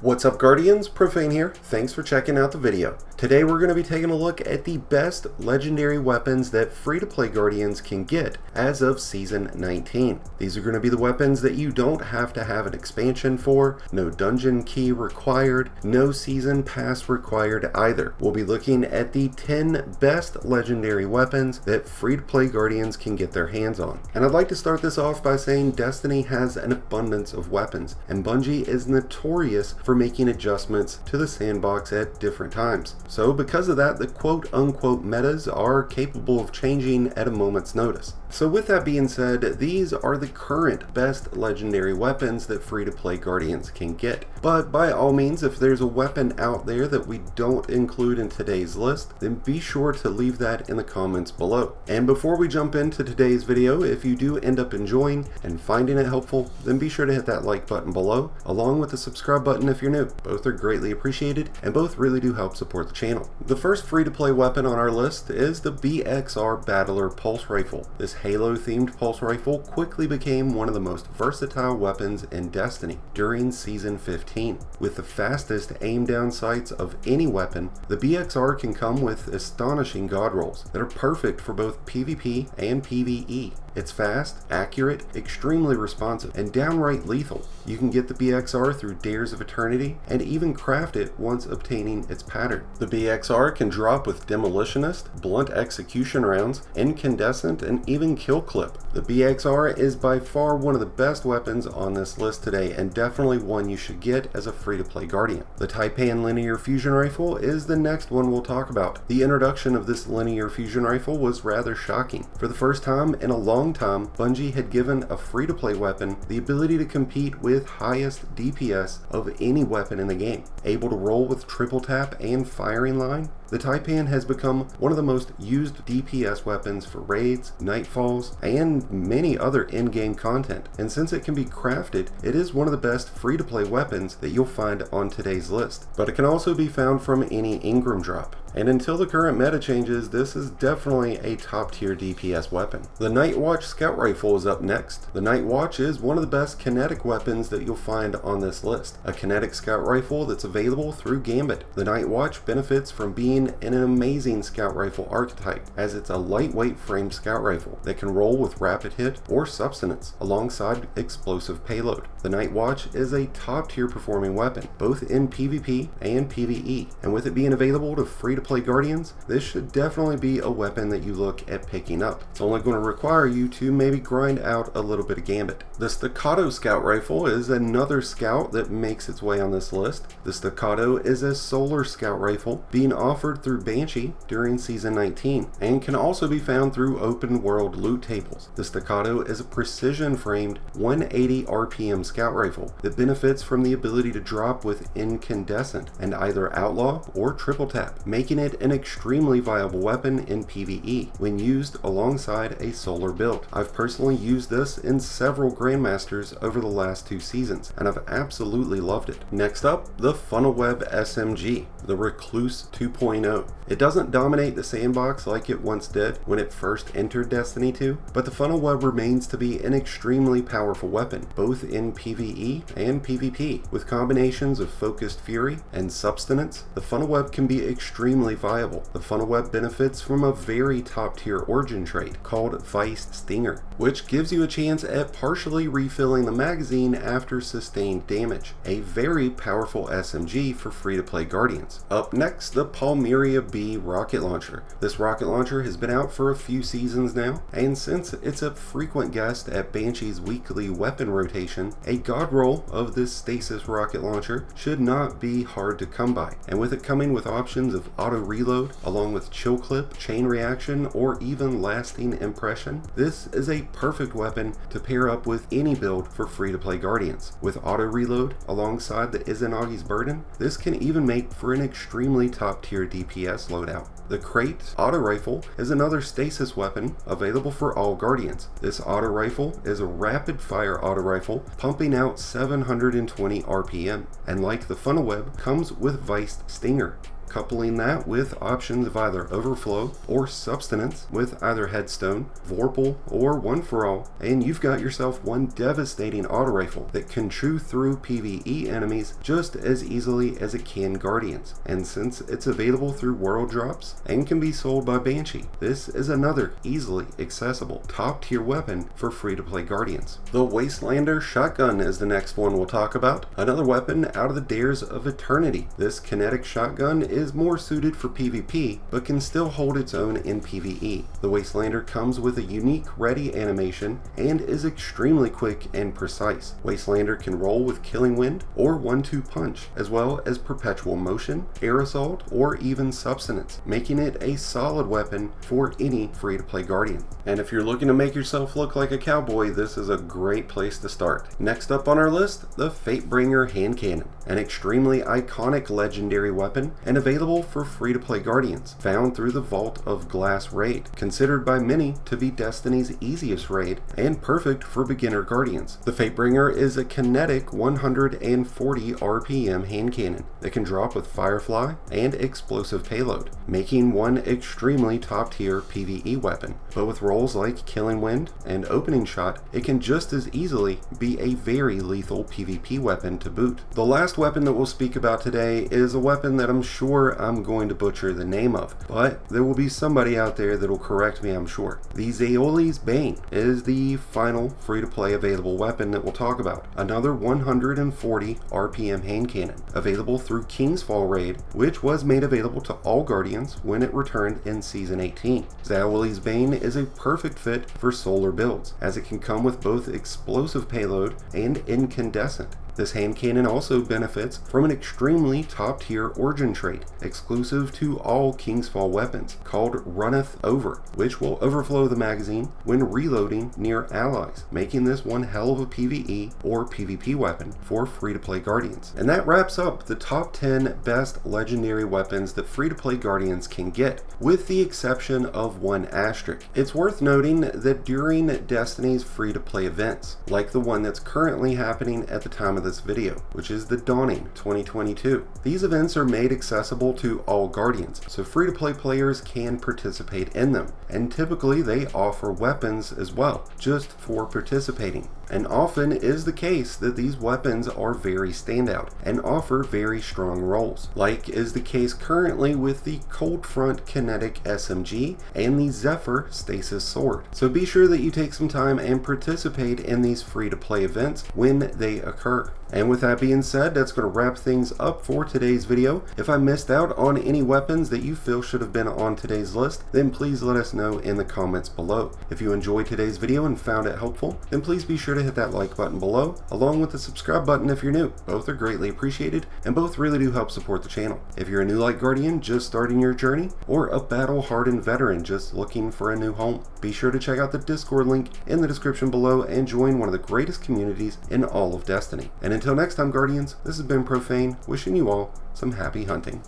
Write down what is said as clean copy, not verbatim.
What's up, Guardians? Profane here. Thanks for checking out the video. Today we're going to be taking a look at the best legendary weapons that free-to-play Guardians can get as of Season 19. These are going to be the weapons that you don't have to have an expansion for, no dungeon key required, no season pass required either. We'll be looking at the 10 best legendary weapons that free-to-play Guardians can get their hands on. And I'd like to start this off by saying Destiny has an abundance of weapons, and Bungie is notorious for making adjustments to the sandbox at different times. So because of that, the quote-unquote metas are capable of changing at a moment's notice. So with that being said, these are the current best legendary weapons that free-to-play Guardians can get. But by all means, if there's a weapon out there that we don't include in today's list, then be sure to leave that in the comments below. And before we jump into today's video, if you do end up enjoying and finding it helpful, then be sure to hit that like button below, along with the subscribe button if you're new. Both are greatly appreciated, and both really do help support the channel. The first free-to-play weapon on our list is the BXR Battler Pulse Rifle. This Halo-themed pulse rifle quickly became one of the most versatile weapons in Destiny during Season 15. With the fastest aim-down sights of any weapon, the BXR can come with astonishing god rolls that are perfect for both PvP and PvE. It's fast, accurate, extremely responsive, and downright lethal. You can get the BXR through Dares of Eternity, and even craft it once obtaining its pattern. The BXR can drop with Demolitionist, Blunt Execution rounds, Incandescent, and even Kill Clip. The BXR is by far one of the best weapons on this list today, and definitely one you should get as a free-to-play Guardian. The Taipan Linear Fusion Rifle is the next one we'll talk about. The introduction of this linear fusion rifle was rather shocking. For the first time in a long time, Bungie had given a free-to-play weapon the ability to compete with highest DPS of any weapon in the game. Able to roll with triple tap and firing line, the Taipan has become one of the most used DPS weapons for raids, nightfalls, and many other in-game content. And since it can be crafted, it is one of the best free-to-play weapons that you'll find on today's list. But it can also be found from any Engram drop. And until the current meta changes, this is definitely a top-tier DPS weapon. The Nightwatch Scout Rifle is up next. The Nightwatch is one of the best kinetic weapons that you'll find on this list. A kinetic scout rifle that's available through Gambit. The Nightwatch benefits from being in an amazing scout rifle archetype, as it's a lightweight framed scout rifle that can roll with rapid hit or substance alongside explosive payload. The Nightwatch is a top-tier performing weapon, both in PvP and PvE, and with it being available to free-to-play Guardians, this should definitely be a weapon that you look at picking up. It's only going to require you to maybe grind out a little bit of Gambit. The Staccato Scout Rifle is another scout that makes its way on this list. The Staccato is a solar scout rifle being offered through Banshee during Season 19, and can also be found through open world loot tables. The Staccato is a precision framed 180 RPM scout rifle that benefits from the ability to drop with Incandescent and either outlaw or triple tap, making it an extremely viable weapon in PvE when used alongside a solar build. I've personally used this in several Grandmasters over the last 2 seasons, and I've absolutely loved it. Next up, the Funnelweb SMG, the Recluse 2.0. It doesn't dominate the sandbox like it once did when it first entered Destiny 2, but the Funnelweb remains to be an extremely powerful weapon, both in PvE and PvP. With combinations of Focused Fury and Substance, the Funnelweb can be extremely viable. The Funnelweb benefits from a very top-tier origin trait called Vice Stinger, which gives you a chance at partially refilling the magazine after sustained damage. A very powerful SMG for free-to-play Guardians. Up next, the Palmyra B rocket launcher. This rocket launcher has been out for a few seasons now, and since it's a frequent guest at Banshee's weekly weapon rotation, a god roll of this stasis rocket launcher should not be hard to come by. And with it coming with options of auto reload, along with chill clip, chain reaction, or even lasting impression, this is a perfect weapon to pair up with any build for free-to-play Guardians. With auto reload alongside the Izanagi's Burden, this can even make for an extremely top-tier DPS loadout. The Crate Auto Rifle is another stasis weapon available for all Guardians. This auto rifle is a rapid fire auto rifle pumping out 720 RPM, and like the Funnelweb, comes with Vice Stinger. Coupling that with options of either Overflow or Substance with either Headstone, Vorpal, or One for All, and you've got yourself one devastating auto rifle that can chew through PvE enemies just as easily as it can Guardians. And since it's available through world drops and can be sold by Banshee, this is another easily accessible top tier weapon for free-to-play Guardians. The Wastelander Shotgun is the next one we'll talk about, another weapon out of the Dares of Eternity. This kinetic shotgun is more suited for PvP, but can still hold its own in PvE. The Wastelander comes with a unique ready animation and is extremely quick and precise. Wastelander can roll with Killing Wind or 1-2 punch, as well as perpetual motion, air assault, or even substance, making it a solid weapon for any free-to-play Guardian. And if you're looking to make yourself look like a cowboy, this is a great place to start. Next up on our list, the Fatebringer Hand Cannon, an extremely iconic legendary weapon and available for free-to-play Guardians, found through the Vault of Glass raid, considered by many to be Destiny's easiest raid and perfect for beginner Guardians. The Fatebringer is a kinetic 140 RPM hand cannon that can drop with Firefly and explosive payload, making one extremely top-tier PvE weapon. But with roles like Killing Wind and Opening Shot, it can just as easily be a very lethal PvP weapon to boot. The last weapon that we'll speak about today is a weapon that I'm sure I'm going to butcher the name of, but there will be somebody out there that will correct me, I'm sure. The Zeoli's Bane is the final free-to-play available weapon that we'll talk about. Another 140 RPM hand cannon, available through King's Fall raid, which was made available to all Guardians when it returned in Season 18. Zeoli's Bane is a perfect fit for solar builds, as it can come with both explosive payload and incandescent. This hand cannon also benefits from an extremely top-tier origin trait, exclusive to all King's Fall weapons, called Runneth Over, which will overflow the magazine when reloading near allies, making this one hell of a PvE or PvP weapon for free-to-play Guardians. And that wraps up the top 10 best legendary weapons that free-to-play Guardians can get, with the exception of one asterisk. It's worth noting that during Destiny's free-to-play events, like the one that's currently happening at the time of this video, which is the Dawning 2022. These events are made accessible to all Guardians, so free-to-play players can participate in them, and typically they offer weapons as well, just for participating. And often is the case that these weapons are very standout and offer very strong rolls, like is the case currently with the Cold Front Kinetic SMG and the Zephyr Stasis Sword. So be sure that you take some time and participate in these free-to-play events when they occur. And with that being said, that's going to wrap things up for today's video. If I missed out on any weapons that you feel should have been on today's list, then please let us know in the comments below. If you enjoyed today's video and found it helpful, then please be sure to hit that like button below, along with the subscribe button if you're new. Both are greatly appreciated, and both really do help support the channel. If you're a new Light Guardian just starting your journey, or a battle-hardened veteran just looking for a new home, be sure to check out the Discord link in the description below and join one of the greatest communities in all of Destiny. And until next time, Guardians, this has been Profane, wishing you all some happy hunting.